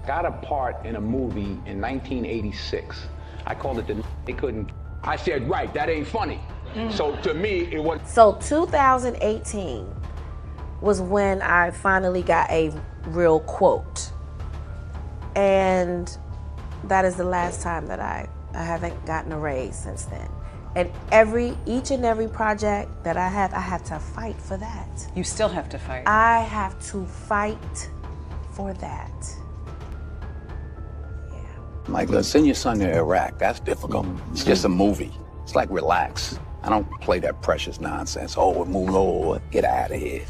got a part in a movie in 1986. I called it They Couldn't. I said, right, that ain't funny. So to me, it was. So 2018 was when I finally got a real quote. And that is the last time that I haven't gotten a raise since then. And each and every project that I have to fight for that. You still have to fight. I have to fight for that. Yeah. Like, let's send your son to Iraq. That's difficult. It's just a movie. It's like, relax. I don't play that precious nonsense. Oh, move over, get out of here.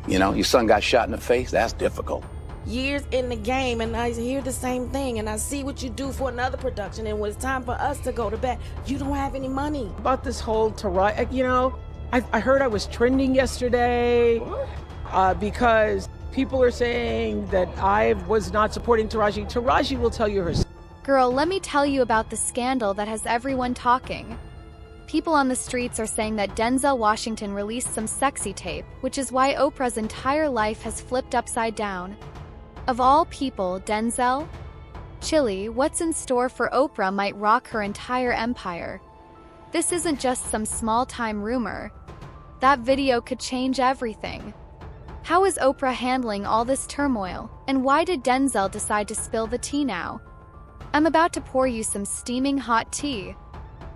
You know, your son got shot in the face. That's difficult. Years in the game, and I hear the same thing, and I see what you do for another production, and when it's time for us to go to bed, you don't have any money. About this whole Taraji, you know, I heard I was trending yesterday because people are saying that I was not supporting Taraji. Taraji will tell you herself. Girl, let me tell you about the scandal that has everyone talking. People on the streets are saying that Denzel Washington released some sexy tape, which is why Oprah's entire life has flipped upside down. Of all people, Denzel? Chili, what's in store for Oprah might rock her entire empire. This isn't just some small-time rumor. That video could change everything. How is Oprah handling all this turmoil, and why did Denzel decide to spill the tea now? I'm about to pour you some steaming hot tea.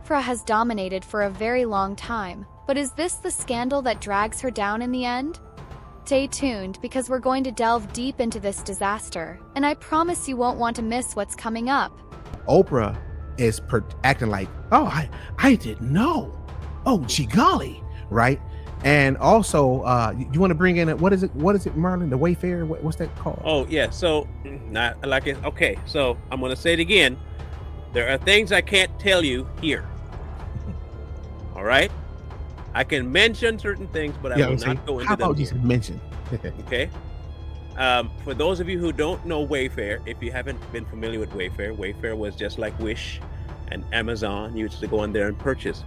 Oprah has dominated for a very long time, but is this the scandal that drags her down in the end? Stay tuned because we're going to delve deep into this disaster, and I promise you won't want to miss what's coming up. Oprah is acting like, oh, I didn't know. Oh, gee golly, right? And also, you want to bring in what is it, Marlon? The Wayfair? What's that called? Oh yeah. So, not like it. Okay. So I'm gonna say it again. There are things I can't tell you here. All right. I can mention certain things, but I will not go into them. How about just mention? Okay. For those of you who don't know Wayfair, if you haven't been familiar with Wayfair, Wayfair was just like Wish and Amazon. You used to go on there and purchase.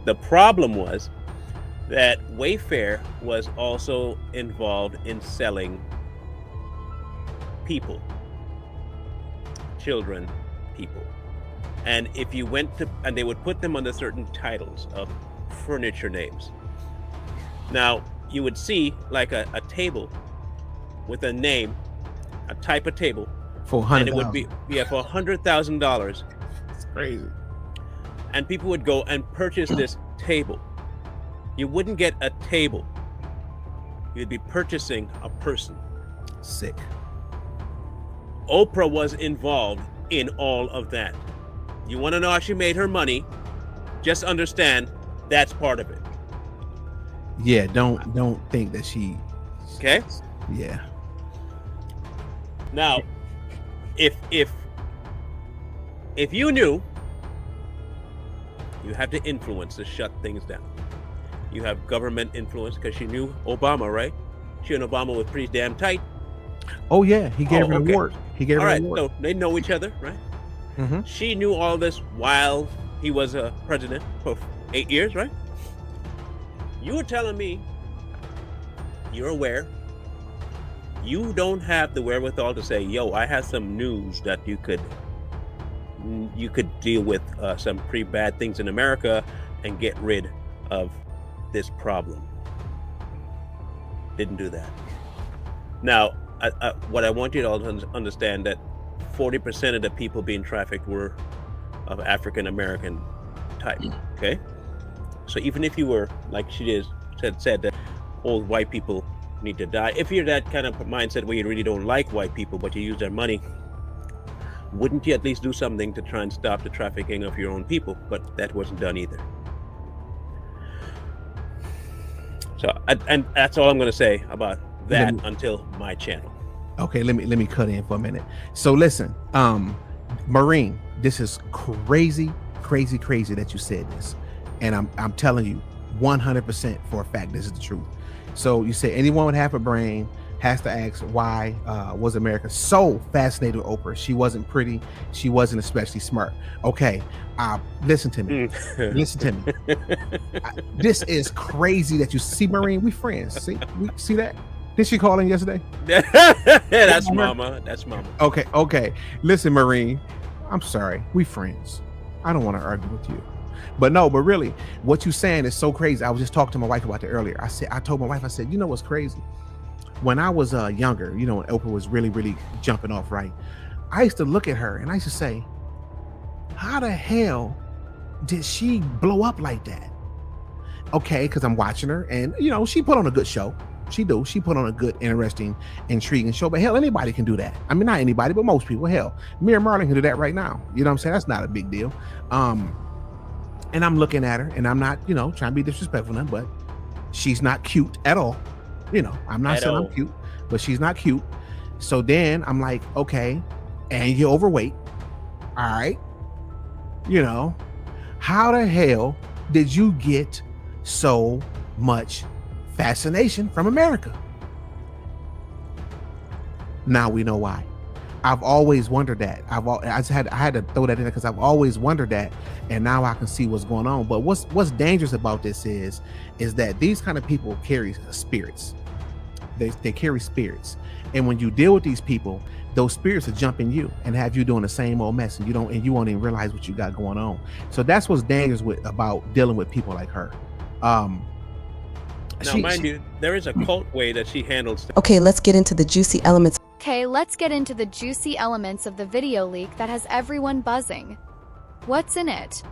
The problem was that Wayfair was also involved in selling people, children, people. And if you went to, and they would put them under certain titles of furniture names. Now, you would see like a table with a name, a type of table, for $100,000. and it would be for $100,000. It's crazy. And people would go and purchase this table. You wouldn't get a table. You'd be purchasing a person. Sick. Oprah was involved in all of that. You want to know how she made her money? Just understand that's part of it. Yeah, don't think that she. Okay. Yeah. Now, if you knew, you have the influence to shut things down. You have government influence because she knew Obama, right? She and Obama was pretty damn tight. Oh yeah, he gave her an award. He gave her an award. So they know each other, right? Mm-hmm. She knew all this while he was a president for 8 years, right? You were telling me you're aware. You don't have the wherewithal to say, yo, I have some news that you could deal with some pretty bad things in America and get rid of this problem. Didn't do that. Now, what I want you to all understand that 40% of the people being trafficked were of African American type. Okay, so even if you were, like she said that old white people need to die, if you're that kind of mindset where you really don't like white people but you use their money, wouldn't you at least do something to try and stop the trafficking of your own people? But that wasn't done either. So and that's all I'm going to say about that until my channel. Okay, let me cut in for a minute. So listen, Maureen, this is crazy that you said this, and I'm telling you 100% for a fact this is the truth. So you say anyone with half a brain has to ask why was America so fascinated with Oprah? She wasn't pretty, she wasn't especially smart. Okay, listen to me. Listen to me. This is crazy that you see, Maureen. We friends. See that? Did she call in yesterday? That's mama. That's mama. Okay. Listen, Marine, I'm sorry. We friends. I don't want to argue with you. But really, what you saying is so crazy. I was just talking to my wife about it earlier. I told my wife, I said, you know what's crazy? When I was younger, when Oprah was really, really jumping off, right? I used to look at her and I used to say, how the hell did she blow up like that? Okay, because I'm watching her and, she put on a good show. She put on a good, interesting, intriguing show. But hell, anybody can do that. I mean, not anybody, but most people. Hell, me and Marlon can do that right now. You know what I'm saying? That's not a big deal. And I'm looking at her and I'm not, trying to be disrespectful, but she's not cute at all. I'm not saying I'm cute, but she's not cute. So then I'm like, okay, and you're overweight. All right. How the hell did you get so much fascination from America? Now we know why. I've always wondered that. I had to throw that in there because I've always wondered that, and now I can see what's going on. But what's dangerous about this is that these kind of people carry spirits. They carry spirits, and when you deal with these people, those spirits will jump in you and have you doing the same old mess, and you won't even realize what you got going on. So that's what's dangerous about dealing with people like her. Now, mind you, there is a cult way that she handles things. Okay, let's get into the juicy elements. Okay, let's get into the juicy elements of the video leak that has everyone buzzing. What's in it?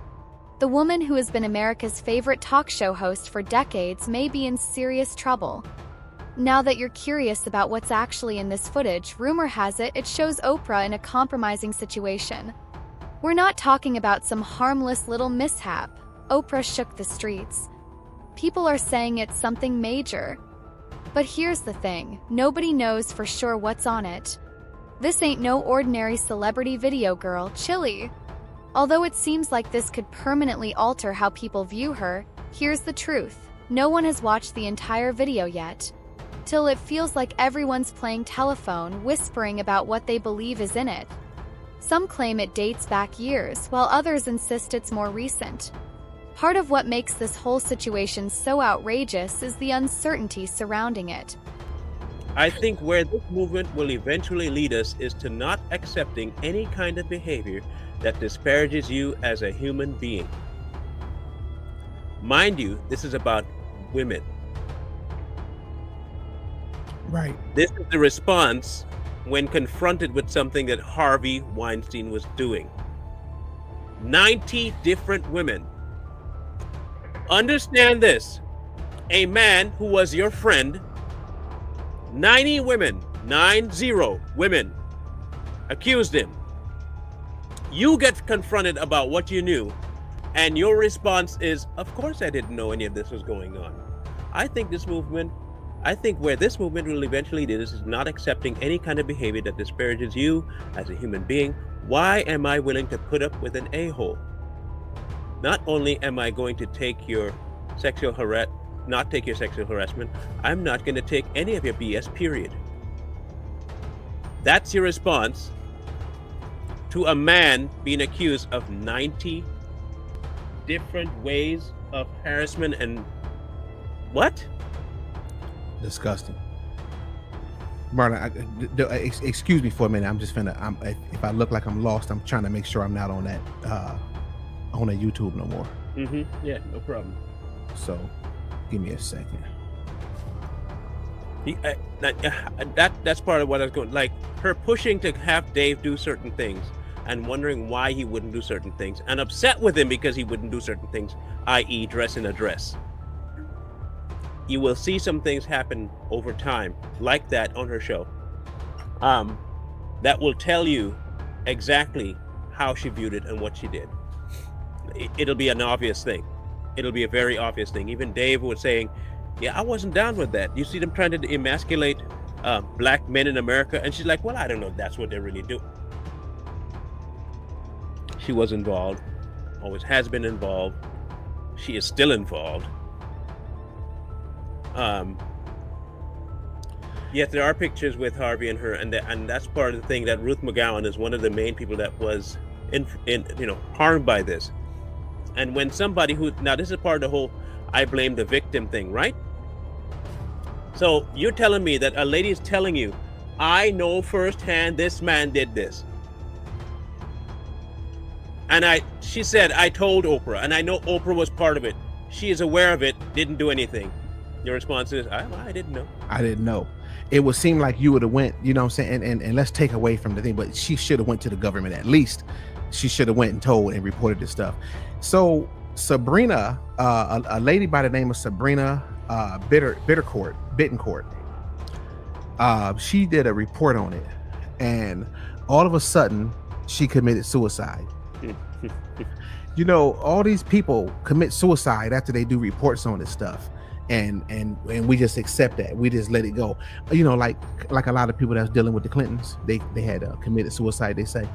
The woman who has been America's favorite talk show host for decades may be in serious trouble. Now that you're curious about what's actually in this footage, rumor has it shows Oprah in a compromising situation. We're not talking about some harmless little mishap. Oprah shook the streets. People are saying it's something major. But here's the thing, nobody knows for sure what's on it. This ain't no ordinary celebrity video girl, Chili. Although it seems like this could permanently alter how people view her, here's the truth. No one has watched the entire video yet. Till it feels like everyone's playing telephone, whispering about what they believe is in it. Some claim it dates back years, while others insist it's more recent. Part of what makes this whole situation so outrageous is the uncertainty surrounding it. I think where this movement will eventually lead us is to not accepting any kind of behavior that disparages you as a human being. Mind you, this is about women. Right. This is the response when confronted with something that Harvey Weinstein was doing. 90 different women. Understand this. A man who was your friend, 90 women, 90 women, accused him. You get confronted about what you knew, and your response is, of course I didn't know any of this was going on. I think where this movement will eventually lead us is not accepting any kind of behavior that disparages you as a human being. Why am I willing to put up with an a-hole? Not only am I going to take your not take your sexual harassment, I'm not going to take any of your BS, period. That's your response to a man being accused of 90 different ways of harassment and what? Disgusting. Marlon, excuse me for a minute. I'm just if I look like I'm lost, I'm trying to make sure I'm not on that YouTube no more. Yeah, no problem. So, give me a second. That's part of what I was going. Like her pushing to have Dave do certain things and wondering why he wouldn't do certain things, and upset with him because he wouldn't do certain things, i.e., dress in a dress. You will see some things happen over time like that on her show. That will tell you exactly how she viewed it and what she did. It'll be an obvious thing. It'll be a very obvious thing. Even Dave was saying, yeah, I wasn't down with that. You see them trying to emasculate black men in America. And she's like, well, I don't know if that's what they really do. She was involved, always has been involved. She is still involved. Yet there are pictures with Harvey and her, and that's part of the thing, that Ruth McGowan is one of the main people that was harmed by this. And when somebody now this is part of the whole I blame the victim thing, right? So you're telling me that a lady is telling you, I know firsthand this man did this. And she said, I told Oprah, and I know Oprah was part of it. She is aware of it, didn't do anything. Your response is, I didn't know. I didn't know. It would seem like you would have went, you know what I'm saying? And let's take away from the thing, but she should have went to the government at least. She should have went and told and reported this stuff. So Sabrina, a lady by the name of Sabrina Bittencourt, she did a report on it, and all of a sudden she committed suicide. You know, all these people commit suicide after they do reports on this stuff, and we just accept that. We just let it go. You know, like a lot of people that's dealing with the Clintons, they had committed suicide, they say.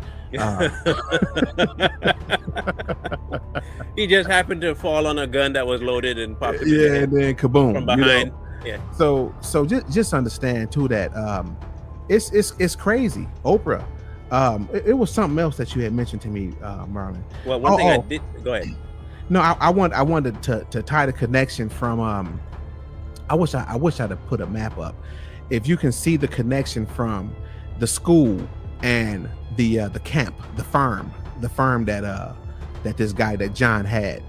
He just happened to fall on a gun that was loaded and popped. Yeah, and then kaboom from behind. You know? Yeah. So just understand too that it's crazy. Oprah. It was something else that you had mentioned to me, Marlon. Well, one thing I did. Go ahead. No, I wanted to tie the connection from. I wish I'd have put a map up. If you can see the connection from the school and the camp, the farm that this guy that John had,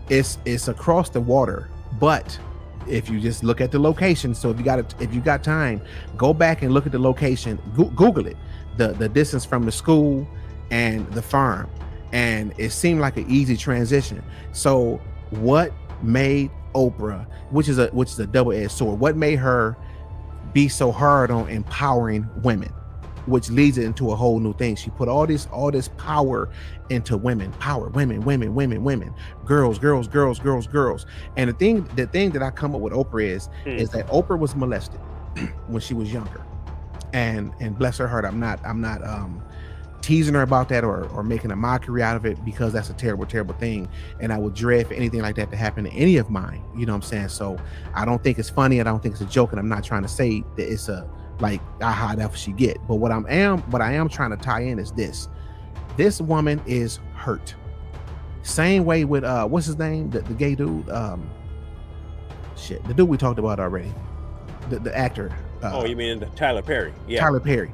it's across the water. But if you just look at the location, so if you got time, go back and look at the location. Google it. The distance from the school and the farm, and it seemed like an easy transition. So what made Oprah, which is a double-edged sword, what made her be so hard on empowering women, which leads it into a whole new thing? She put all this power into women, women, girls. And the thing that I come up with Oprah is that Oprah was molested when she was younger. And bless her heart, I'm not teasing her about that or making a mockery out of it, because that's a terrible thing, and I would dread for anything like that to happen to any of mine. You know what I'm saying? So I don't think it's funny, I don't think it's a joke, and I'm not trying to say that it's a like aha, that's what she get. But what I am trying to tie in is this woman is hurt. Same way with what's his name, the gay dude, the dude we talked about already, the actor. You mean Tyler Perry? Yeah. Tyler Perry.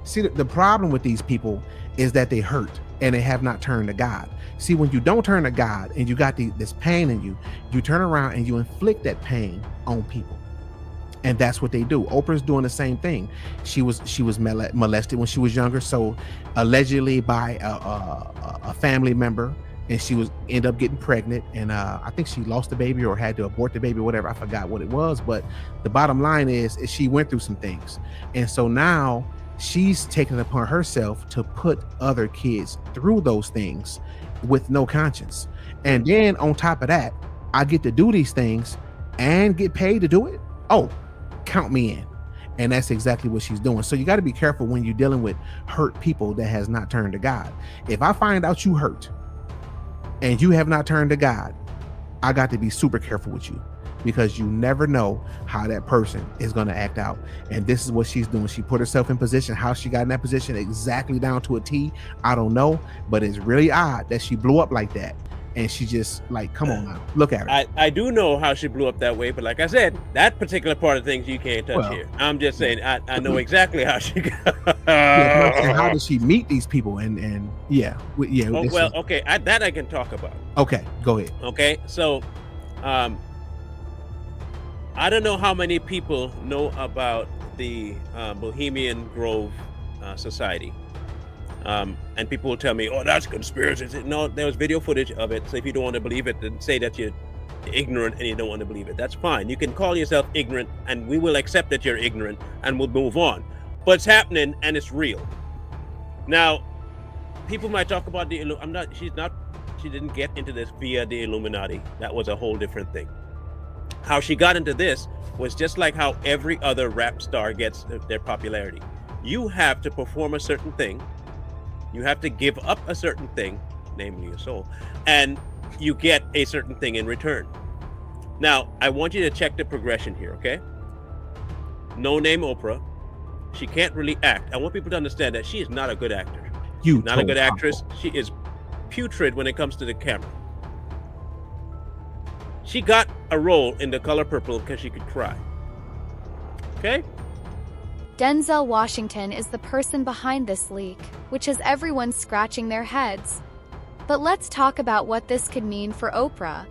See, the problem with these people is that they hurt and they have not turned to God. See, when you don't turn to God and you got this pain in you, you turn around and you inflict that pain on people. And that's what they do. Oprah's doing the same thing. She was molested when she was younger, so allegedly by a family member, and she ended up getting pregnant, and I think she lost the baby or had to abort the baby, whatever. I forgot what it was, but the bottom line is she went through some things, and so now she's taken it upon herself to put other kids through those things with no conscience. And then on top of that, I get to do these things and get paid to do it. Oh, count me in. And that's exactly what she's doing. So you got to be careful when you're dealing with hurt people that has not turned to God. If I find out you hurt and you have not turned to God, I got to be super careful with you, because you never know how that person is going to act out. And this is what she's doing. She put herself in position. How she got in that position exactly down to a T, I don't know, but it's really odd that she blew up like that. And she just like, come on now, look at her. I do know how she blew up that way, but like I said, that particular part of things you can't touch here. I'm just saying, I know exactly how she got. How did she meet these people? And okay, that I can talk about. Okay, go ahead. Okay, so I don't know how many people know about the Bohemian Grove Society. And people will tell me, oh, that's conspiracy. No, there was video footage of it. So if you don't want to believe it, then say that you're ignorant and you don't want to believe it. That's fine. You can call yourself ignorant and we will accept that you're ignorant and we'll move on. But it's happening and it's real. Now, people might talk about she didn't get into this via the Illuminati. That was a whole different thing. How she got into this was just like how every other rap star gets their popularity. You have to perform a certain thing. You have to give up a certain thing, namely your soul, and you get a certain thing in return. Now, I want you to check the progression here, okay? No name Oprah. She can't really act. I want people to understand that she is not a good actor. She's not a good actress. She is putrid when it comes to the camera. She got a role in The Color Purple because she could cry. Okay? Denzel Washington is the person behind this leak, which has everyone scratching their heads. But let's talk about what this could mean for Oprah.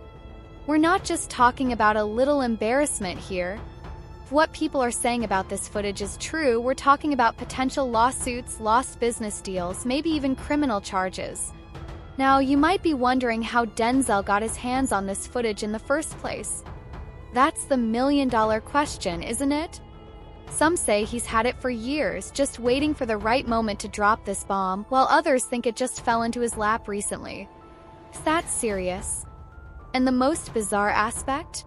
We're not just talking about a little embarrassment here. If what people are saying about this footage is true, we're talking about potential lawsuits, lost business deals, maybe even criminal charges. Now, you might be wondering how Denzel got his hands on this footage in the first place. That's the million-dollar question, isn't it? Some say he's had it for years, just waiting for the right moment to drop this bomb, while others think it just fell into his lap recently. Is that serious? And the most bizarre aspect?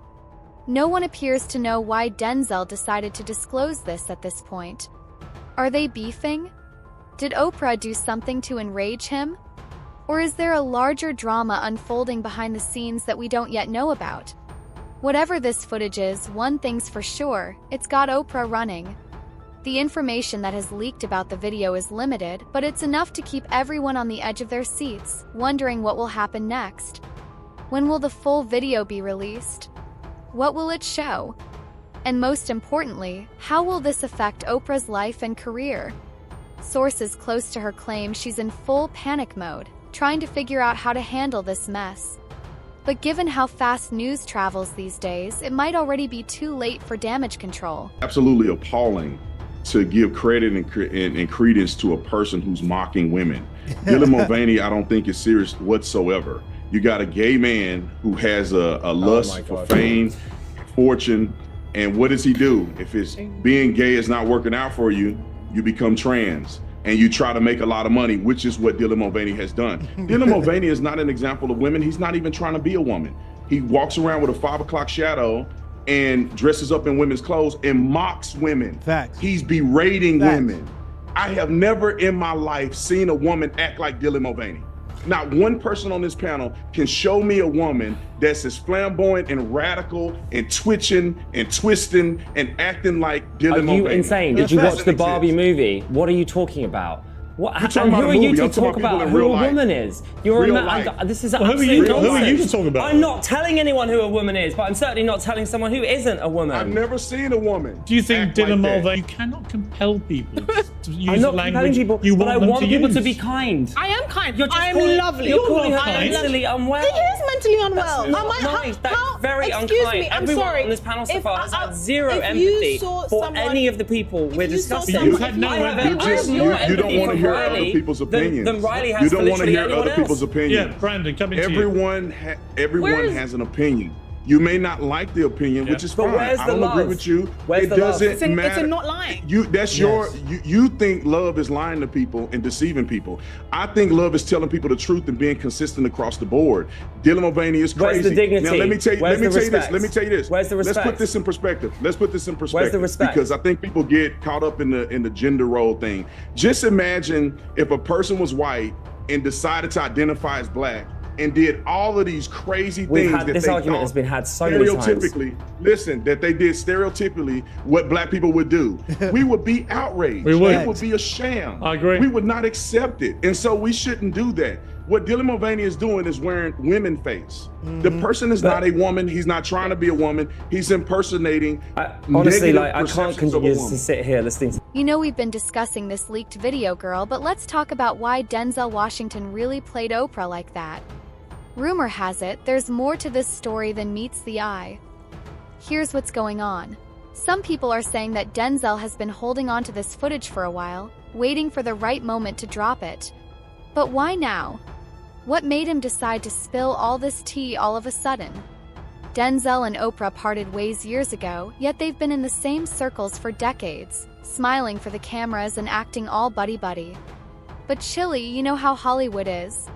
No one appears to know why Denzel decided to disclose this at this point. Are they beefing? Did Oprah do something to enrage him? Or is there a larger drama unfolding behind the scenes that we don't yet know about? Whatever this footage is, one thing's for sure, it's got Oprah running. The information that has leaked about the video is limited, but it's enough to keep everyone on the edge of their seats, wondering what will happen next. When will the full video be released? What will it show? And most importantly, how will this affect Oprah's life and career? Sources close to her claim she's in full panic mode, trying to figure out how to handle this mess. But given how fast news travels these days, it might already be too late for damage control. Absolutely appalling to give credit and credence to a person who's mocking women. Dylan Mulvaney, I don't think is serious whatsoever. You got a gay man who has a lust for fame, fortune, and what does he do? If it's being gay is not working out for you, you become trans. And you try to make a lot of money, which is what Dylan Mulvaney has done. Dylan Mulvaney is not an example of women. He's not even trying to be a woman. He walks around with a 5 o'clock shadow and dresses up in women's clothes and mocks women. Facts. He's berating Facts. women. I have never in my life seen a woman act like Dylan Mulvaney. Not one person on this panel can show me a woman that's as flamboyant and radical and twitching and twisting and acting like Dylan Mulvaney. Are you insane? Did you watch the Barbie movie? What are you talking about? What, and who are you to talk about who a woman is? You're a man. This is absolutely nonsense. Who are you to talk about? I'm not telling anyone who a woman is, but I'm certainly not telling someone who isn't a woman. I've never seen a woman. Do you think Dylan Mulvaney? You cannot compel people to use the language you want them to use. But I want people to be kind. I am kind. You're just I'm calling, lovely. You're calling her kind. mentally unwell. He is mentally unwell. That's not nice. That's very excuse unkind. me, I'm Everyone sorry. on this panel so far has had zero if empathy you saw for someone- any of the people we're discussing. You've had no empathy. You don't want to hear other people's opinions. Then Riley has you don't want to hear anyone other else. people's opinions. Yeah, Brandon, coming to you. Everyone has an opinion. You may not like the opinion, which is But fine. where's I the don't love? agree with you. Where's it the love? doesn't matter. It's a not lying. That's you think love is lying to people and deceiving people. I think love is telling people the truth and being consistent across the board. Dylan Mulvaney is crazy. Where's the dignity? Now let me tell you this. Let me tell you this. Where's the respect? Let's put this in perspective. Where's the respect? Because I think people get caught up in the gender role thing. Just imagine if a person was white and decided to identify as black and did all of these crazy things that this they argument thought has been had so many times. That they did stereotypically what black people would do. We would be outraged. We would. It would be a sham. I agree. We would not accept it. And so we shouldn't do that. What Dylan Mulvaney is doing is wearing women face. The person is not a woman. He's not trying to be a woman. He's impersonating. Honestly, I can't continue to sit here listening to. You know we've been discussing this leaked video, girl, but let's talk about why Denzel Washington really played Oprah like that. Rumor has it, there's more to this story than meets the eye. Here's what's going on. Some people are saying that Denzel has been holding on to this footage for a while, waiting for the right moment to drop it. But why now? What made him decide to spill all this tea all of a sudden? Denzel and Oprah parted ways years ago, yet they've been in the same circles for decades, smiling for the cameras and acting all buddy-buddy. But Chili, you know how Hollywood is.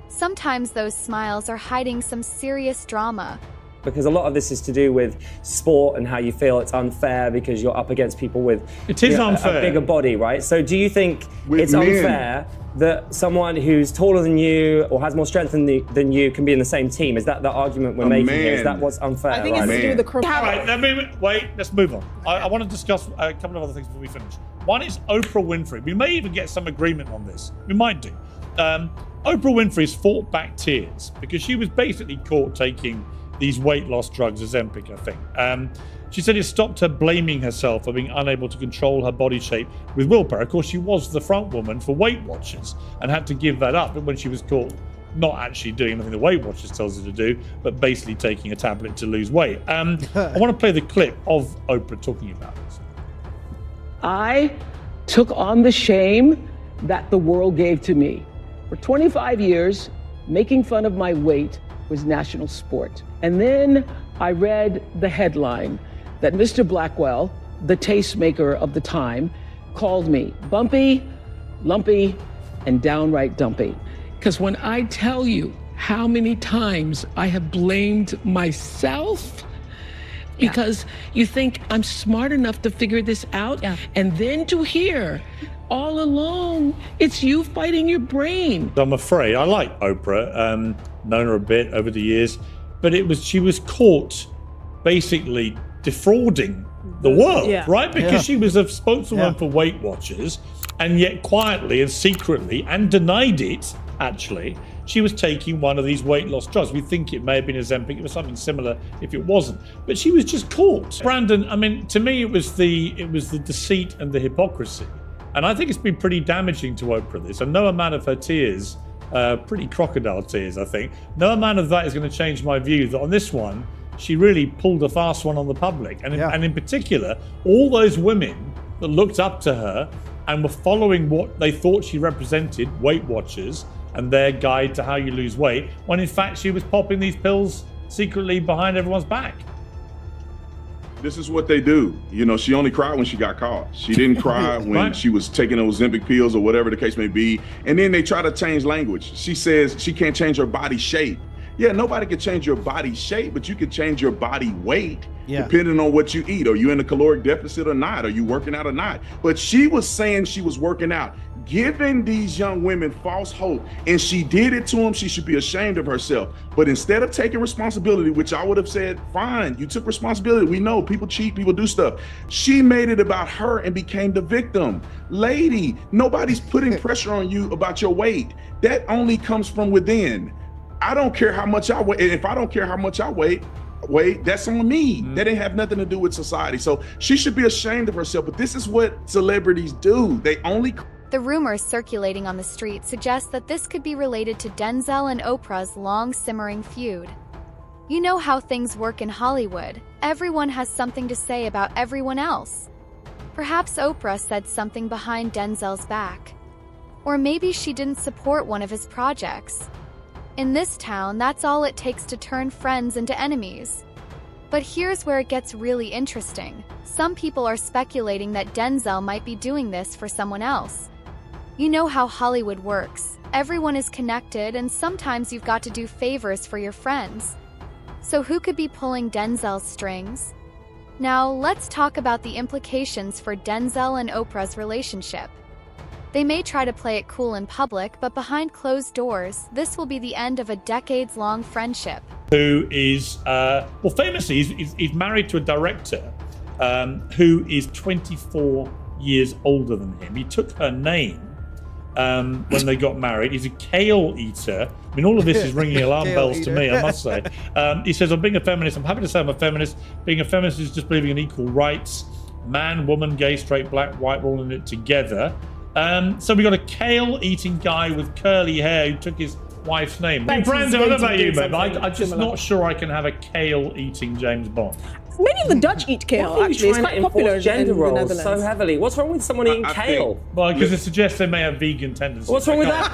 Sometimes those smiles are hiding some serious drama. Because a lot of this is to do with sport and how you feel it's unfair because you're up against people with unfair. A bigger body, right? So do you think it's unfair that someone who's taller than you or has more strength than you can be in the same team? Is that the argument we're making here? Is that what's unfair? I think it's to do with the career. All right, wait, let's move on. I want to discuss a couple of other things before we finish. One is Oprah Winfrey. We may even get some agreement on this. We might do. Oprah Winfrey's fought back tears because she was basically caught taking these weight loss drugs, Ozempic, I think. She said it stopped her blaming herself for being unable to control her body shape with willpower. Of course, she was the front woman for Weight Watchers and had to give that up when she was caught not actually doing anything the Weight Watchers tells her to do, but basically taking a tablet to lose weight. I want to play the clip of Oprah talking about this. I took on the shame that the world gave to me. For 25 years, making fun of my weight was national sport. And then I read the headline that Mr. Blackwell, the tastemaker of the time, called me bumpy, lumpy, and downright dumpy. Because when I tell you how many times I have blamed myself, because you think I'm smart enough to figure this out, and then to hear all along, it's you fighting your brain. I'm afraid I like Oprah, known her a bit over the years, but she was caught basically defrauding the world, right? Because she was a spokeswoman for Weight Watchers, and yet quietly and secretly, and denied it, actually, she was taking one of these weight loss drugs. We think it may have been Ozempic. It was something similar if it wasn't. But she was just caught. Brandon, I mean, to me, it was the deceit and the hypocrisy. And I think it's been pretty damaging to Oprah, this. And no amount of her tears, pretty crocodile tears, I think, no amount of that is going to change my view that on this one, she really pulled a fast one on the public. And in particular, all those women that looked up to her and were following what they thought she represented, Weight Watchers, and their guide to how you lose weight, when in fact she was popping these pills secretly behind everyone's back. This is what they do. You know, she only cried when she got caught. She didn't cry when she was taking those Ozempic pills or whatever the case may be. And then they try to change language. She says she can't change her body shape. Yeah, nobody can change your body shape, but you can change your body weight depending on what you eat. Are you in a caloric deficit or not? Are you working out or not? But she was saying she was working out, giving these young women false hope, and she did it to them. She should be ashamed of herself. But instead of taking responsibility, which I would have said, fine, you took responsibility. We know people cheat, people do stuff. She made it about her and became the victim. Lady, nobody's putting pressure on you about your weight. That only comes from within. I don't care how much I weigh. And if I don't care how much I weigh, that's on me. That didn't have nothing to do with society. So she should be ashamed of herself. But this is what celebrities do. They only... The rumors circulating on the street suggest that this could be related to Denzel and Oprah's long-simmering feud. You know how things work in Hollywood. Everyone has something to say about everyone else. Perhaps Oprah said something behind Denzel's back. Or maybe she didn't support one of his projects. In this town, that's all it takes to turn friends into enemies. But here's where it gets really interesting. Some people are speculating that Denzel might be doing this for someone else. You know how Hollywood works. Everyone is connected, and sometimes you've got to do favors for your friends. So who could be pulling Denzel's strings? Now, let's talk about the implications for Denzel and Oprah's relationship. They may try to play it cool in public, but behind closed doors, this will be the end of a decades-long friendship. Who is, famously, he's married to a director who is 24 years older than him. He took her name when they got married. He's a kale eater. I mean, all of this is ringing alarm bells to me, I must say. He says, I'm being a feminist. I'm happy to say I'm a feminist. Being a feminist is just believing in equal rights. Man, woman, gay, straight, black, white, we're all in it together. So we got a kale-eating guy with curly hair who took his wife's name. Brandon, I don't know about you, man, I'm just not sure I can have a kale-eating James Bond. Many of the Dutch eat kale, actually. It's quite popular gender in the roles Netherlands. so heavily. What's wrong with someone eating kale? Well, because it suggests they may have vegan tendencies. What's wrong with that?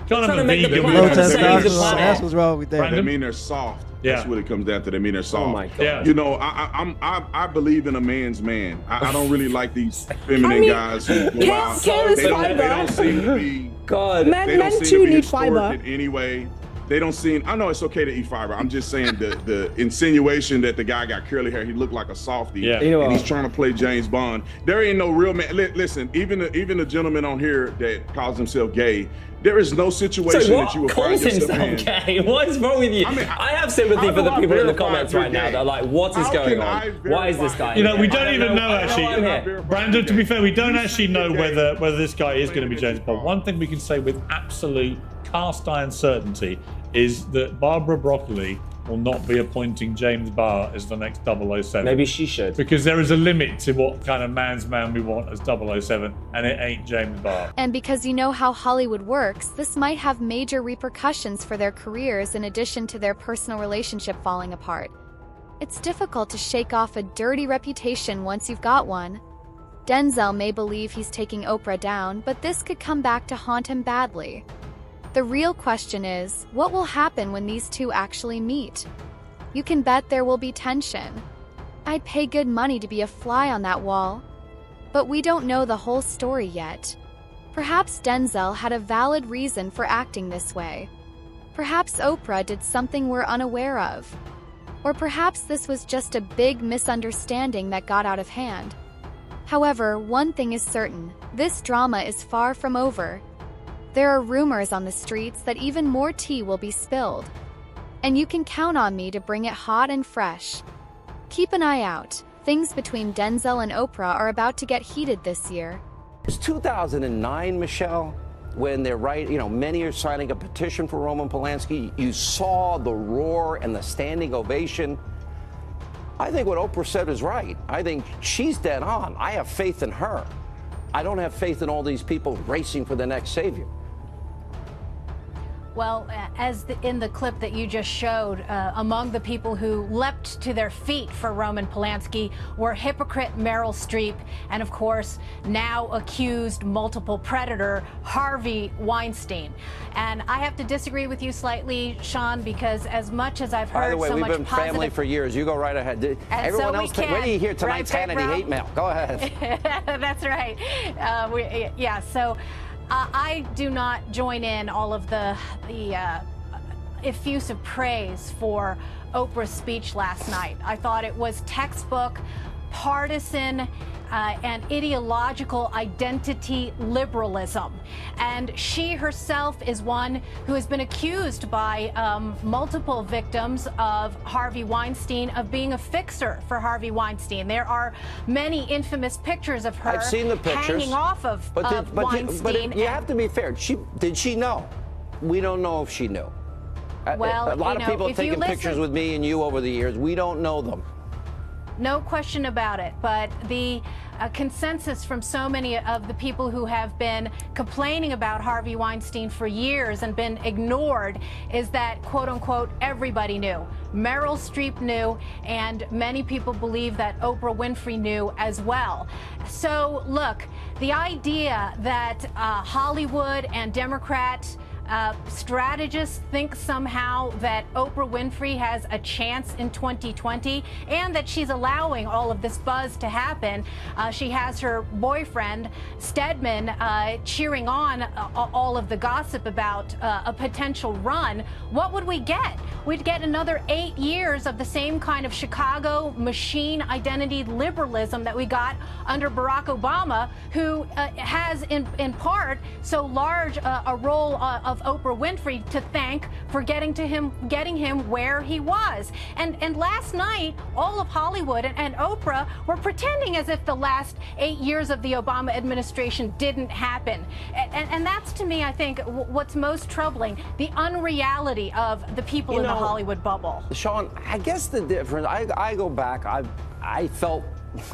Can't have a vegan. That's what's wrong with that. They mean they're soft. That's what it comes down to. They mean they're soft. Oh my God. You know, I believe in a man's man. I don't really like these feminine guys who go out. Kale is fiber. They don't seem to be. God. Men too need fiber. Anyway. They don't seem, I know it's okay to eat fiber. I'm just saying the insinuation that the guy got curly hair, he looked like a softie, and he's trying to play James Bond. There ain't no real man. Listen, even the gentleman on here that calls himself gay, there is no situation that you will find yourself in. Gay? What is wrong with you? I have sympathy for the people in the comments right now. They're like, what is going on? Why is this guy? You know, we don't even know actually. Brandon, to be fair, we don't actually know whether this guy is going to be James Bond. One thing we can say with absolute cast iron certainty is that Barbara Broccoli will not be appointing James Barr as the next 007. Maybe she should. Because there is a limit to what kind of man's man we want as 007, and it ain't James Barr. And because you know how Hollywood works, this might have major repercussions for their careers in addition to their personal relationship falling apart. It's difficult to shake off a dirty reputation once you've got one. Denzel may believe he's taking Oprah down, but this could come back to haunt him badly. The real question is, what will happen when these two actually meet? You can bet there will be tension. I'd pay good money to be a fly on that wall. But we don't know the whole story yet. Perhaps Denzel had a valid reason for acting this way. Perhaps Oprah did something we're unaware of. Or perhaps this was just a big misunderstanding that got out of hand. However, one thing is certain, this drama is far from over. There are rumors on the streets that even more tea will be spilled. And you can count on me to bring it hot and fresh. Keep an eye out. Things between Denzel and Oprah are about to get heated this year. It was 2009, Michelle, when they're many are signing a petition for Roman Polanski. You saw the roar and the standing ovation. I think what Oprah said is right. I think she's dead on. I have faith in her. I don't have faith in all these people racing for the next savior. Well, in the clip that you just showed, among the people who leapt to their feet for Roman Polanski were hypocrite Meryl Streep and, of course, now accused multiple predator Harvey Weinstein. And I have to disagree with you slightly, Sean, because as much as I've heard By the way, so we've much been positive... family for years. You go right ahead. Everyone else, wait till you hear tonight's Hannity hate mail. Go ahead. That's right. So I do not join in all of the effusive praise for Oprah's speech last night. I thought it was textbook, partisan, and ideological identity liberalism. And she herself is one who has been accused by multiple victims of Harvey Weinstein of being a fixer for Harvey Weinstein. There are many infamous pictures of her I've seen the pictures, hanging off of Weinstein. But you have to be fair. Did she know? We don't know if she knew. Well, a lot of people have taken pictures with me and you over the years. We don't know them. No question about it, but the consensus from so many of the people who have been complaining about Harvey Weinstein for years and been ignored is that, quote unquote, everybody knew. Meryl Streep knew, and many people believe that Oprah Winfrey knew as well. So, look, the idea that Hollywood and Democrats strategists think somehow that Oprah Winfrey has a chance in 2020 and that she's allowing all of this buzz to happen. She has her boyfriend, Stedman, cheering on all of the gossip about a potential run. What would we get? We'd get another 8 years of the same kind of Chicago machine identity liberalism that we got under Barack Obama, who has in part so large a role of Oprah Winfrey to thank for getting him where he was. And last night, all of Hollywood and Oprah were pretending as if the last 8 years of the Obama administration didn't happen. And that's, to me, I think, what's most troubling, the unreality of the people in the Hollywood bubble. Sean, I guess the difference, I go back, I felt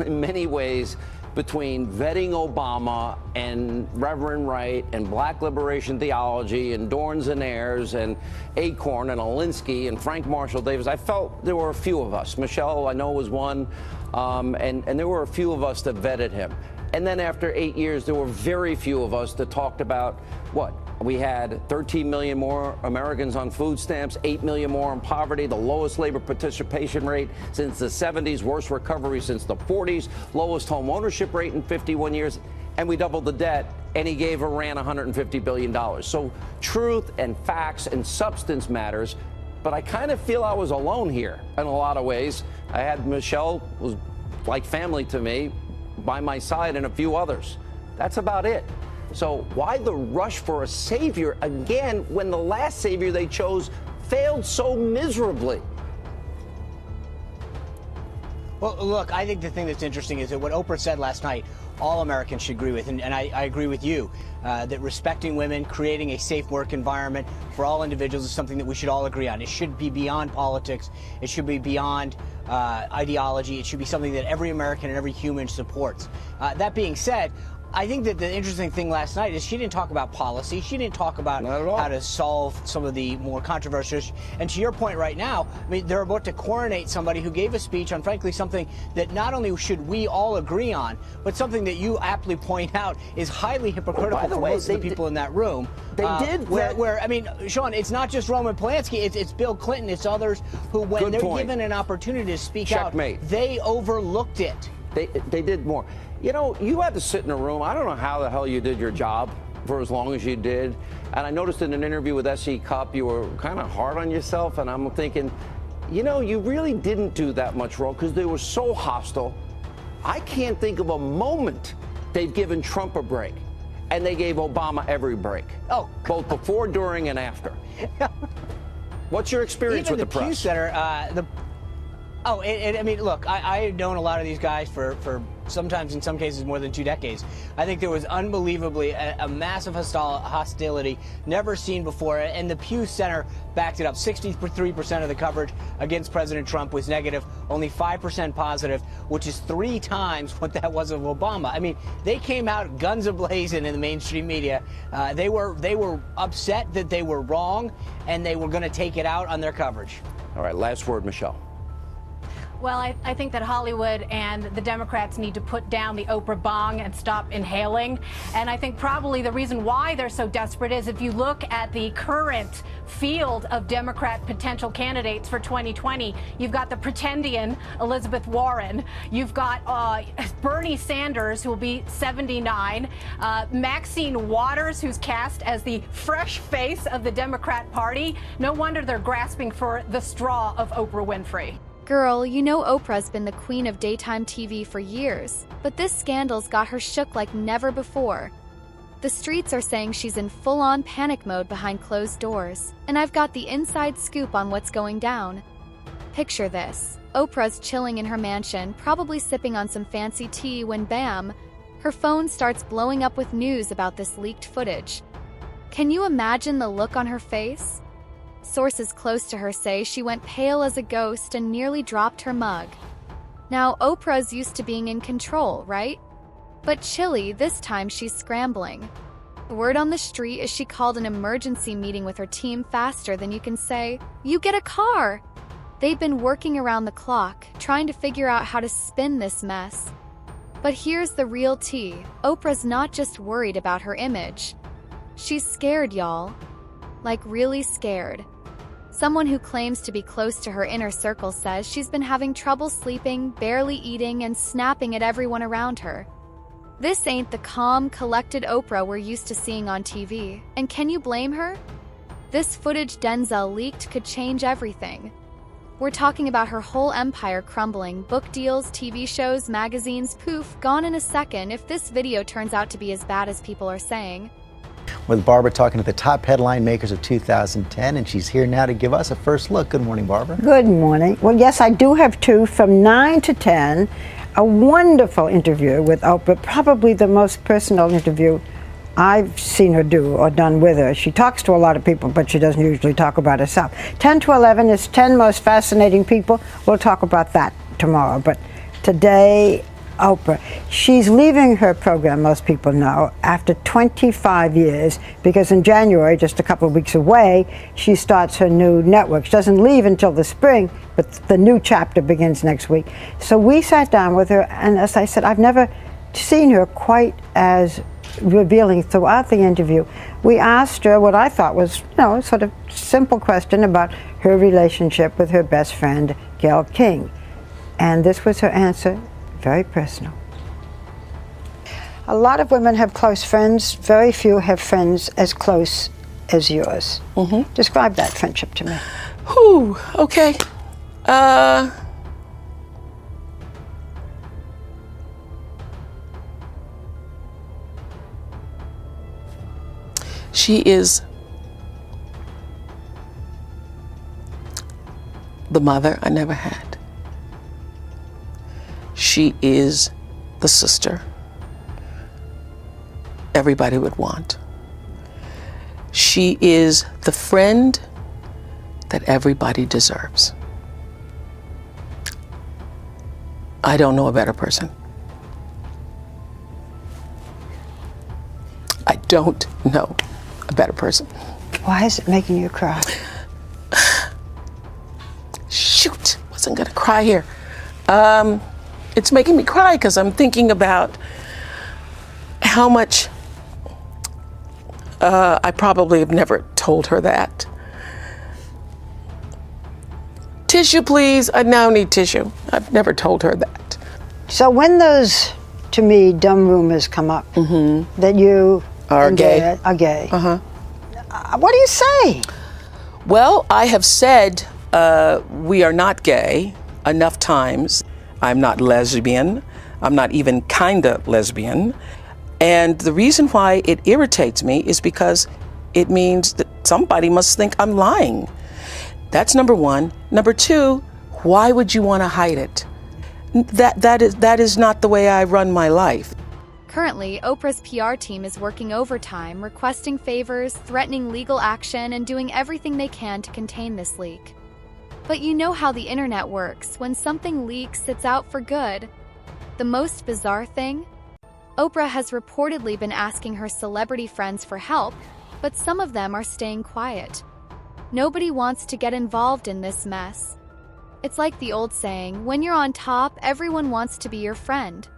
in many ways between vetting Obama and Reverend Wright and Black Liberation Theology and Dorns and Ayers and Acorn and Alinsky and Frank Marshall Davis, I felt there were a few of us. Michelle, I know, was one, and there were a few of us that vetted him. And then after 8 years, there were very few of us that talked about what? We had 13 million more Americans on food stamps, 8 million more in poverty, the lowest labor participation rate since the 70s, worst recovery since the 40s, lowest home ownership rate in 51 years, and we doubled the debt, and he gave Iran $150 billion. So truth and facts and substance matters, but I kind of feel I was alone here in a lot of ways. I had Michelle, was like family to me, by my side, and a few others. That's about it. So why the rush for a savior again when the last savior they chose failed so miserably? Well, look, I think the thing that's interesting is that what Oprah said last night all Americans should agree with, and I agree with you, that respecting women, creating a safe work environment for all individuals is something that we should all agree on. It should be beyond politics. It should be beyond ideology. It should be something that every American and every human supports. That being said, I think that the interesting thing last night is she didn't talk about policy. She didn't talk about how to solve some of the more controversial issues. And to your point right now, I mean, they're about to coronate somebody who gave a speech on, frankly, something that not only should we all agree on, but something that you aptly point out is highly hypocritical for most of the people in that room. They did. Where I mean, Sean, it's not just Roman Polanski. It's Bill Clinton. It's others who, when they're given an opportunity to speak out, they overlooked it. They did more. You know, you had to sit in a room. I don't know how the hell you did your job for as long as you did. And I noticed in an interview with SE Cup, you were kind of hard on yourself. And I'm thinking, you know, you really didn't do that much wrong because they were so hostile. I can't think of a moment they've given Trump a break. And they gave Obama every break. Oh, both before, during, and after. What's your experience with the press? Even the Pew Center, I mean, look, I've known a lot of these guys for sometimes, in some cases, more than 2 decades. I think there was unbelievably a massive hostility never seen before, and the Pew Center backed it up. 63% of the coverage against President Trump was negative, only 5% positive, which is 3 times what that was of Obama. I mean, they came out guns a-blazing in the mainstream media. They were upset that they were wrong, and they were going to take it out on their coverage. All right, last word, Michelle. Well, I think that Hollywood and the Democrats need to put down the Oprah bong and stop inhaling. And I think probably the reason why they're so desperate is if you look at the current field of Democrat potential candidates for 2020, you've got the pretendian Elizabeth Warren. You've got Bernie Sanders, who will be 79. Maxine Waters, who's cast as the fresh face of the Democrat Party. No wonder they're grasping for the straw of Oprah Winfrey. Girl, you know Oprah's been the queen of daytime TV for years, but this scandal's got her shook like never before. The streets are saying she's in full-on panic mode behind closed doors, and I've got the inside scoop on what's going down. Picture this. Oprah's chilling in her mansion, probably sipping on some fancy tea when bam, her phone starts blowing up with news about this leaked footage. Can you imagine the look on her face? Sources close to her say she went pale as a ghost and nearly dropped her mug. Now, Oprah's used to being in control, right? But chilly, this time she's scrambling. Word on the street is she called an emergency meeting with her team faster than you can say, "You get a car!" They've been working around the clock, trying to figure out how to spin this mess. But here's the real tea. Oprah's not just worried about her image. She's scared, y'all. Like really scared. Someone who claims to be close to her inner circle says she's been having trouble sleeping, barely eating, and snapping at everyone around her. This ain't the calm, collected Oprah we're used to seeing on TV, and can you blame her? This footage Denzel leaked could change everything. We're talking about her whole empire crumbling, book deals, TV shows, magazines, poof, gone in a second if this video turns out to be as bad as people are saying. With Barbara talking to the top headline makers of 2010, and she's here now to give us a first look. Good morning, Barbara. Good morning. Well, yes, I do have 2 from 9 to 10. A wonderful interview with Oprah, probably the most personal interview I've seen her do or done with her. She talks to a lot of people, but she doesn't usually talk about herself. 10 to 11 is 10 most fascinating people. We'll talk about that tomorrow. But today, Oprah. She's leaving her program, most people know, after 25 years, because in January, just a couple of weeks away, she starts her new network. She doesn't leave until the spring, but the new chapter begins next week. So we sat down with her, and as I said, I've never seen her quite as revealing throughout the interview. We asked her what I thought was, you know, sort of simple question about her relationship with her best friend, Gayle King. And this was her answer. Very personal. A lot of women have close friends. Very few have friends as close as yours. Mm-hmm. Describe that friendship to me. Whew, okay. She is the mother I never had. She is the sister everybody would want. She is the friend that everybody deserves. I don't know a better person. I don't know a better person. Why is it making you cry? Shoot, wasn't gonna cry here. It's making me cry because I'm thinking about how much I probably have never told her that. Tissue, please. I now need tissue. I've never told her that. So when those, to me, dumb rumors come up that you are gay, what do you say? Well, I have said we are not gay enough times. I'm not lesbian. I'm not even kinda lesbian. And the reason why it irritates me is because it means that somebody must think I'm lying. That's number one. Number two, why would you want to hide it? That is not the way I run my life. Currently, Oprah's PR team is working overtime, requesting favors, threatening legal action, and doing everything they can to contain this leak. But you know how the internet works. When something leaks, it's out for good. The most bizarre thing? Oprah has reportedly been asking her celebrity friends for help, but some of them are staying quiet. Nobody wants to get involved in this mess. It's like the old saying, when you're on top, everyone wants to be your friend.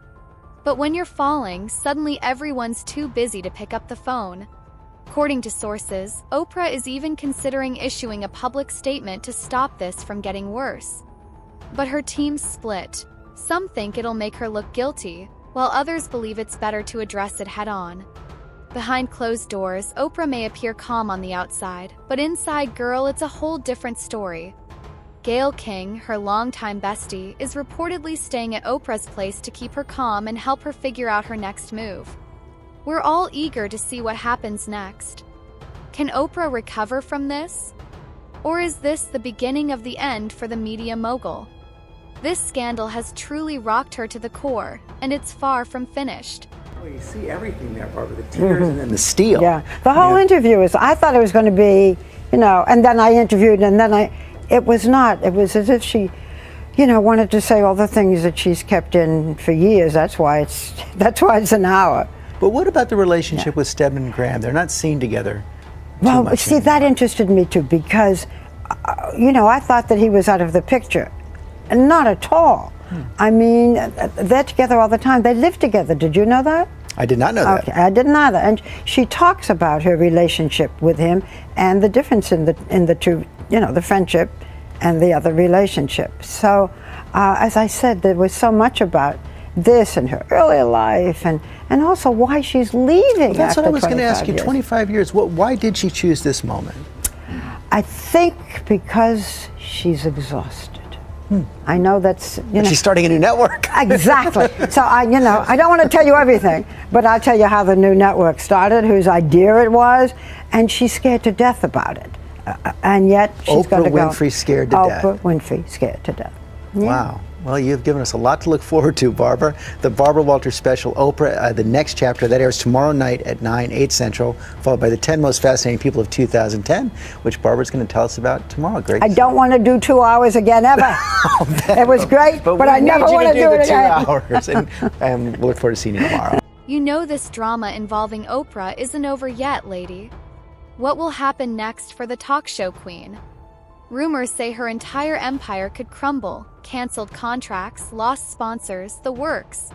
But when you're falling, suddenly everyone's too busy to pick up the phone. According to sources, Oprah is even considering issuing a public statement to stop this from getting worse. But her team's split. Some think it'll make her look guilty, while others believe it's better to address it head-on. Behind closed doors, Oprah may appear calm on the outside, but inside, girl, it's a whole different story. Gayle King, her longtime bestie, is reportedly staying at Oprah's place to keep her calm and help her figure out her next move. We're all eager to see what happens next. Can Oprah recover from this? Or is this the beginning of the end for the media mogul? This scandal has truly rocked her to the core, and it's far from finished. Well, you see everything there, Barbara, the tears and then the steel. Yeah, the whole interview is, I thought it was going to be, and then I interviewed, and then it was not. It was as if she, wanted to say all the things that she's kept in for years. That's why it's an hour. But what about the relationship with Stedman and Graham? They're not seen together. Well, see, that interested me too, because, I thought that he was out of the picture. And not at all. I mean, they're together all the time. They live together. Did you know that? I did not know that. Okay, I didn't know that. And she talks about her relationship with him and the difference in the two, the friendship and the other relationship. So, as I said, there was so much about this and her earlier life, and also why she's leaving. Well, that's what I was going to ask you. Years. 25 years. Why did she choose this moment? I think because she's exhausted. I know that's, she's starting a new network. Exactly. So I don't want to tell you everything, but I'll tell you how the new network started, whose idea it was, and she's scared to death about it. And yet she's going to go. Oprah Winfrey scared to death. Oprah Winfrey scared to death. Yeah. Wow. Well, you've given us a lot to look forward to, Barbara. The Barbara Walters special, Oprah, the next chapter, that airs tomorrow night at 9, 8 Central, followed by the 10 most fascinating people of 2010, which Barbara's going to tell us about tomorrow. Great. I don't want to do 2 hours again, ever. It was great, but I never want to do it again. 2 hours, and we'll look forward to seeing you tomorrow. You know this drama involving Oprah isn't over yet, lady. What will happen next for the talk show queen? Rumors say her entire empire could crumble, canceled contracts, lost sponsors, the works.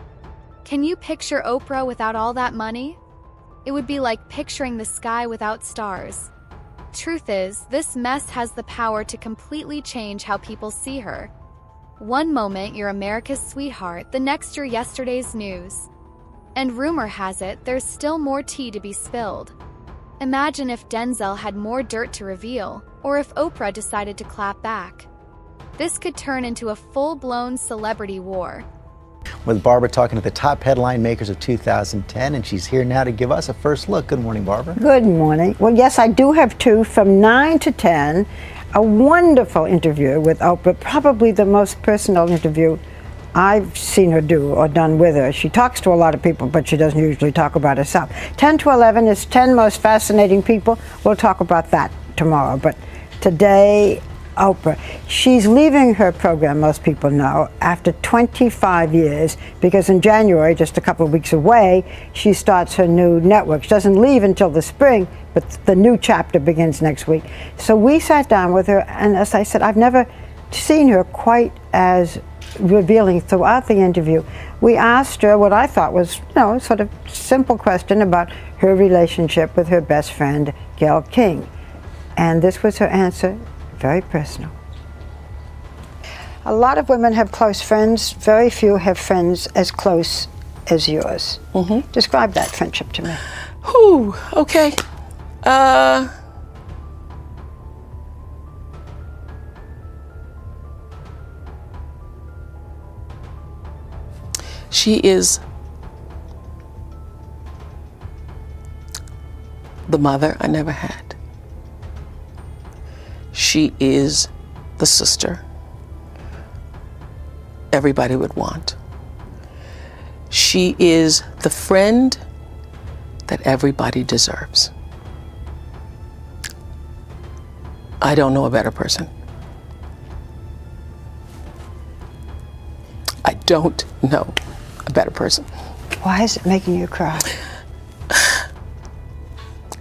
Can you picture Oprah without all that money? It would be like picturing the sky without stars. Truth is, this mess has the power to completely change how people see her. One moment you're America's sweetheart, the next you're yesterday's news. And rumor has it, there's still more tea to be spilled. Imagine if Denzel had more dirt to reveal, or if Oprah decided to clap back. This could turn into a full-blown celebrity war. With Barbara talking to the top headline makers of 2010, and she's here now to give us a first look. Good morning, Barbara. Good morning. Well, yes, I do have two from 9 to 10. A wonderful interview with Oprah, probably the most personal interview I've seen her do or done with her. She talks to a lot of people, but she doesn't usually talk about herself. 10 to 11 is 10 most fascinating people. We'll talk about that tomorrow. But today, Oprah. She's leaving her program, most people know, after 25 years, because in January, just a couple of weeks away, she starts her new network. She doesn't leave until the spring, but the new chapter begins next week. So we sat down with her, and as I said, I've never seen her quite as revealing throughout the interview. We asked her what I thought was, sort of simple question about her relationship with her best friend, Gayle King. And this was her answer. Very personal. A lot of women have close friends. Very few have friends as close as yours. Mm-hmm. Describe that friendship to me. Whew, okay. She is the mother I never had. She is the sister everybody would want. She is the friend that everybody deserves. I don't know a better person. I don't know a better person. Why is it making you cry?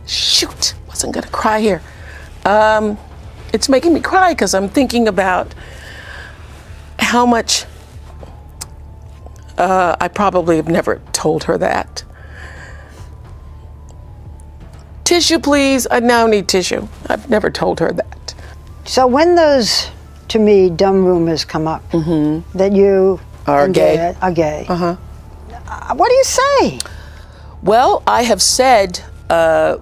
Shoot, wasn't gonna cry here. It's making me cry because I'm thinking about how much I probably have never told her that. Tissue, please. I now need tissue. I've never told her that. So when those, to me, dumb rumors come up that you are gay, what do you say? Well, I have said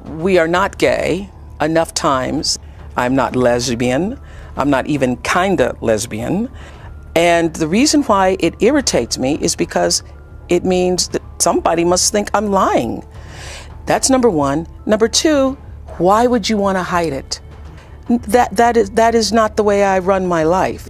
we are not gay enough times. I'm not lesbian. I'm not even kinda lesbian. And the reason why it irritates me is because it means that somebody must think I'm lying. That's number one. Number two, why would you want to hide it? That is not the way I run my life.